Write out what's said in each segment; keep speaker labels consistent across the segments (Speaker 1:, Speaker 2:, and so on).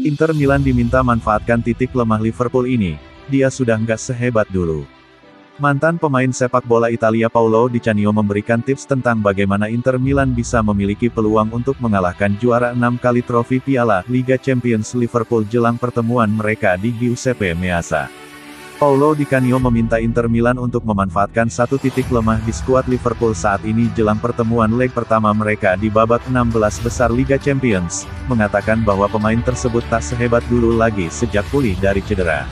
Speaker 1: Inter Milan diminta manfaatkan titik lemah Liverpool ini, dia sudah nggak sehebat dulu. Mantan pemain sepak bola Italia Paolo Di Canio memberikan tips tentang bagaimana Inter Milan bisa memiliki peluang untuk mengalahkan juara 6 kali trofi Piala Liga Champions Liverpool jelang pertemuan mereka di Giuseppe Meazza. Paolo Di Canio meminta Inter Milan untuk memanfaatkan satu titik lemah di skuad Liverpool saat ini jelang pertemuan leg pertama mereka di babak 16 besar Liga Champions, mengatakan bahwa pemain tersebut tak sehebat dulu lagi sejak pulih dari cedera.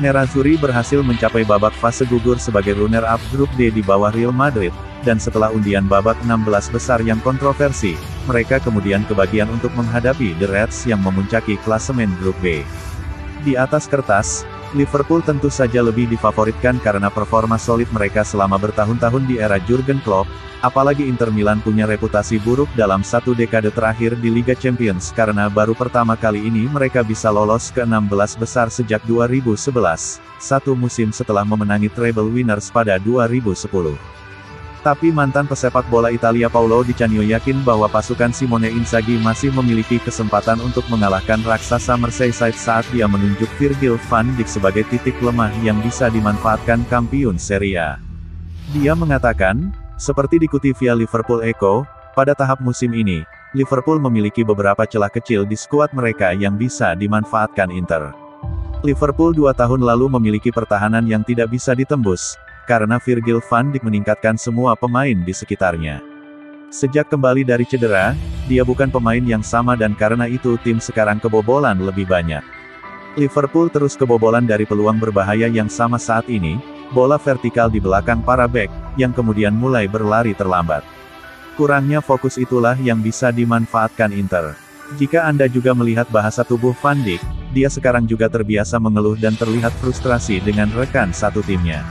Speaker 1: Nerazzurri berhasil mencapai babak fase gugur sebagai runner-up grup D di bawah Real Madrid, dan setelah undian babak 16 besar yang kontroversi, mereka kemudian kebagian untuk menghadapi The Reds yang memuncaki klasemen grup B. Di atas kertas, Liverpool tentu saja lebih difavoritkan karena performa solid mereka selama bertahun-tahun di era Jurgen Klopp, apalagi Inter Milan punya reputasi buruk dalam satu dekade terakhir di Liga Champions karena baru pertama kali ini mereka bisa lolos ke 16 besar sejak 2011, satu musim setelah memenangi treble winners pada 2010. Tapi mantan pesepak bola Italia Paolo Di Canio yakin bahwa pasukan Simone Inzaghi masih memiliki kesempatan untuk mengalahkan raksasa Merseyside saat dia menunjuk Virgil van Dijk sebagai titik lemah yang bisa dimanfaatkan kampiun Serie A. Dia mengatakan, seperti dikutip via Liverpool Echo, pada tahap musim ini, Liverpool memiliki beberapa celah kecil di skuad mereka yang bisa dimanfaatkan Inter. Liverpool 2 tahun lalu memiliki pertahanan yang tidak bisa ditembus, karena Virgil van Dijk meningkatkan semua pemain di sekitarnya. Sejak kembali dari cedera, dia bukan pemain yang sama dan karena itu tim sekarang kebobolan lebih banyak. Liverpool terus kebobolan dari peluang berbahaya yang sama saat ini, bola vertikal di belakang para bek, yang kemudian mulai berlari terlambat. Kurangnya fokus itulah yang bisa dimanfaatkan Inter. Jika Anda juga melihat bahasa tubuh Van Dijk, dia sekarang juga terbiasa mengeluh dan terlihat frustrasi dengan rekan satu timnya.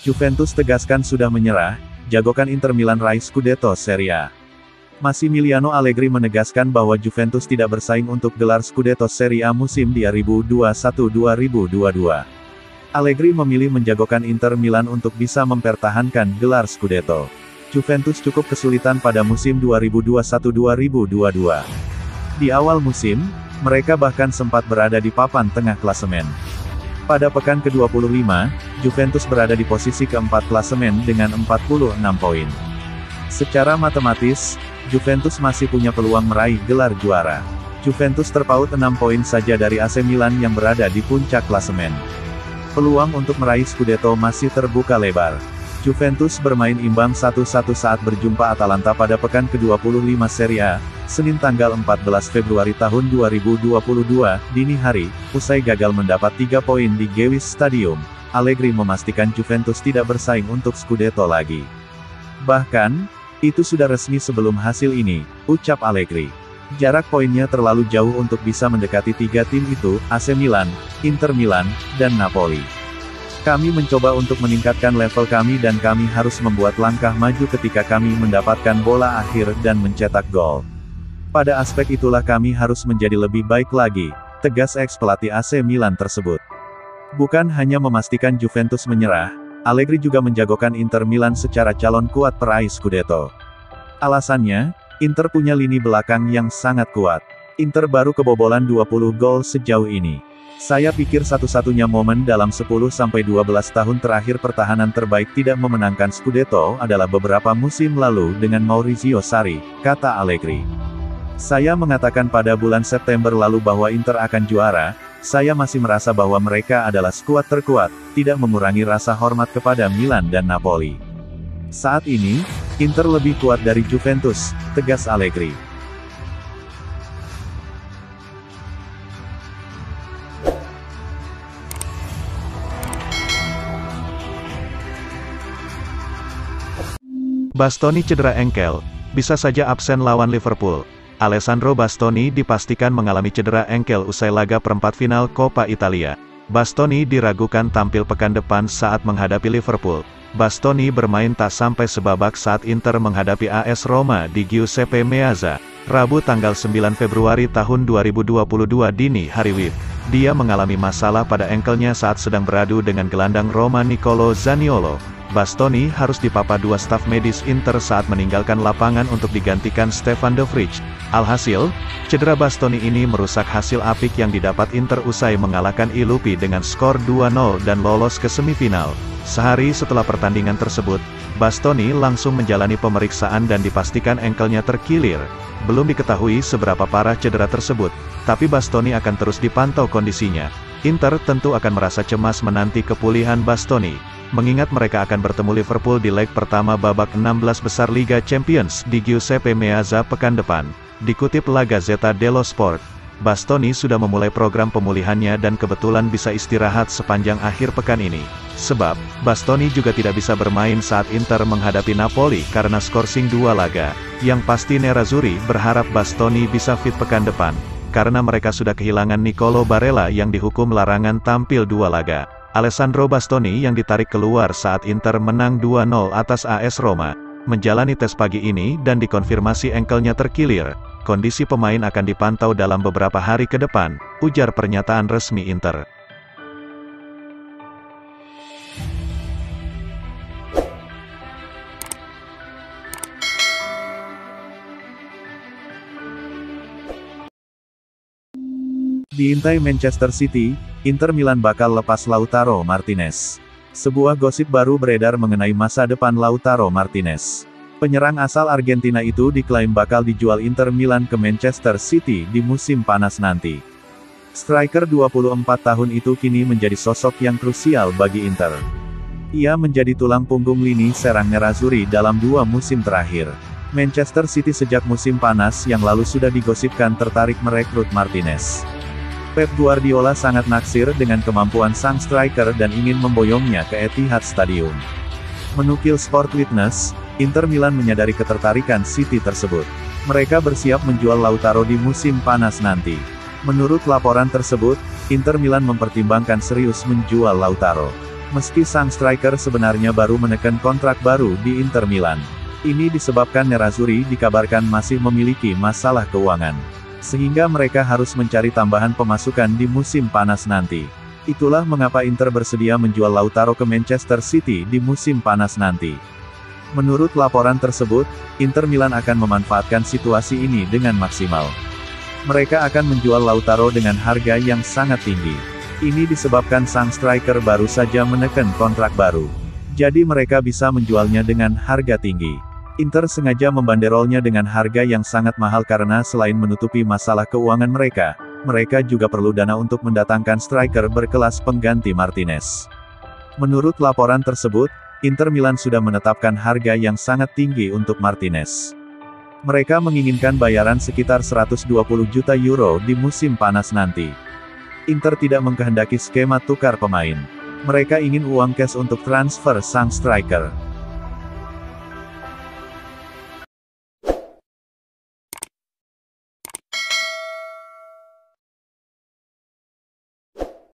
Speaker 1: Juventus tegaskan sudah menyerah, jagokan Inter Milan raih Scudetto Serie A. Massimiliano Allegri menegaskan bahwa Juventus tidak bersaing untuk gelar Scudetto Serie A musim 2021-2022. Allegri memilih menjagokan Inter Milan untuk bisa mempertahankan gelar Scudetto. Juventus cukup kesulitan pada musim 2021-2022. Di awal musim, mereka bahkan sempat berada di papan tengah klasemen. Pada pekan ke-25, Juventus berada di posisi keempat klasemen dengan 46 poin. Secara matematis, Juventus masih punya peluang meraih gelar juara. Juventus terpaut 6 poin saja dari AC Milan yang berada di puncak klasemen. Peluang untuk meraih Scudetto masih terbuka lebar. Juventus bermain imbang 1-1 saat berjumpa Atalanta pada pekan ke-25 Serie A, Senin tanggal 14 Februari tahun 2022, dini hari, usai gagal mendapat 3 poin di Gewiss Stadium. Allegri memastikan Juventus tidak bersaing untuk Scudetto lagi. Bahkan, itu sudah resmi sebelum hasil ini, ucap Allegri. Jarak poinnya terlalu jauh untuk bisa mendekati 3 tim itu, AC Milan, Inter Milan, dan Napoli. Kami mencoba untuk meningkatkan level kami dan kami harus membuat langkah maju ketika kami mendapatkan bola akhir dan mencetak gol. Pada aspek itulah kami harus menjadi lebih baik lagi, tegas ex-pelatih AC Milan tersebut. Bukan hanya memastikan Juventus menyerah, Allegri juga menjagokan Inter Milan secara calon kuat peraih Scudetto. Alasannya, Inter punya lini belakang yang sangat kuat. Inter baru kebobolan 20 gol sejauh ini. Saya pikir satu-satunya momen dalam 10-12 tahun terakhir pertahanan terbaik tidak memenangkan Scudetto adalah beberapa musim lalu dengan Maurizio Sarri, kata Allegri. Saya mengatakan pada bulan September lalu bahwa Inter akan juara, saya masih merasa bahwa mereka adalah skuad terkuat, tidak mengurangi rasa hormat kepada Milan dan Napoli. Saat ini, Inter lebih kuat dari Juventus, tegas Allegri.
Speaker 2: Bastoni cedera engkel, bisa saja absen lawan Liverpool. Alessandro Bastoni dipastikan mengalami cedera engkel usai laga perempat final Coppa Italia. Bastoni diragukan tampil pekan depan saat menghadapi Liverpool. Bastoni bermain tak sampai sebabak saat Inter menghadapi AS Roma di Giuseppe Meazza, Rabu tanggal 9 Februari tahun 2022 dini hari WIB. Dia mengalami masalah pada engkelnya saat sedang beradu dengan gelandang Roma Nicolo Zaniolo. Bastoni harus dipapa dua staf medis Inter saat meninggalkan lapangan untuk digantikan Stefan de Vrij. Alhasil, cedera Bastoni ini merusak hasil apik yang didapat Inter usai mengalahkan Ilupi dengan skor 2-0 dan lolos ke semifinal. Sehari setelah pertandingan tersebut, Bastoni langsung menjalani pemeriksaan dan dipastikan engkelnya terkilir. Belum diketahui seberapa parah cedera tersebut, tapi Bastoni akan terus dipantau kondisinya. Inter tentu akan merasa cemas menanti kepulihan Bastoni, mengingat mereka akan bertemu Liverpool di leg pertama babak 16 besar Liga Champions di Giuseppe Meazza pekan depan. Dikutip La Gazzetta dello Sport, Bastoni sudah memulai program pemulihannya dan kebetulan bisa istirahat sepanjang akhir pekan ini. Sebab, Bastoni juga tidak bisa bermain saat Inter menghadapi Napoli karena skorsing 2 laga. Yang pasti Nerazzurri berharap Bastoni bisa fit pekan depan, karena mereka sudah kehilangan Nicolo Barella yang dihukum larangan tampil 2 laga. Alessandro Bastoni yang ditarik keluar saat Inter menang 2-0 atas AS Roma, menjalani tes pagi ini dan dikonfirmasi engkelnya terkilir. Kondisi pemain akan dipantau dalam beberapa hari ke depan, ujar pernyataan resmi Inter.
Speaker 1: Diintai Manchester City, Inter Milan bakal lepas Lautaro Martinez. Sebuah gosip baru beredar mengenai masa depan Lautaro Martinez. Penyerang asal Argentina itu diklaim bakal dijual Inter Milan ke Manchester City di musim panas nanti. Striker 24 tahun itu kini menjadi sosok yang krusial bagi Inter. Ia menjadi tulang punggung lini serang Nerazzurri dalam 2 musim terakhir. Manchester City sejak musim panas yang lalu sudah digosipkan tertarik merekrut Martinez. Pep Guardiola sangat naksir dengan kemampuan sang striker dan ingin memboyongnya ke Etihad Stadium. Menukil Sport Witness, Inter Milan menyadari ketertarikan City tersebut. Mereka bersiap menjual Lautaro di musim panas nanti. Menurut laporan tersebut, Inter Milan mempertimbangkan serius menjual Lautaro. Meski sang striker sebenarnya baru menekan kontrak baru di Inter Milan. Ini disebabkan Nerazzurri dikabarkan masih memiliki masalah keuangan, sehingga mereka harus mencari tambahan pemasukan di musim panas nanti. Itulah mengapa Inter bersedia menjual Lautaro ke Manchester City di musim panas nanti. Menurut laporan tersebut, Inter Milan akan memanfaatkan situasi ini dengan maksimal. Mereka akan menjual Lautaro dengan harga yang sangat tinggi. Ini disebabkan sang striker baru saja menekan kontrak baru. Jadi mereka bisa menjualnya dengan harga tinggi. Inter sengaja membanderolnya dengan harga yang sangat mahal karena selain menutupi masalah keuangan mereka, mereka juga perlu dana untuk mendatangkan striker berkelas pengganti Martinez. Menurut laporan tersebut, Inter Milan sudah menetapkan harga yang sangat tinggi untuk Martinez. Mereka menginginkan bayaran sekitar 120 juta euro di musim panas nanti. Inter tidak mengkehendaki skema tukar pemain. Mereka ingin uang cash untuk transfer sang striker.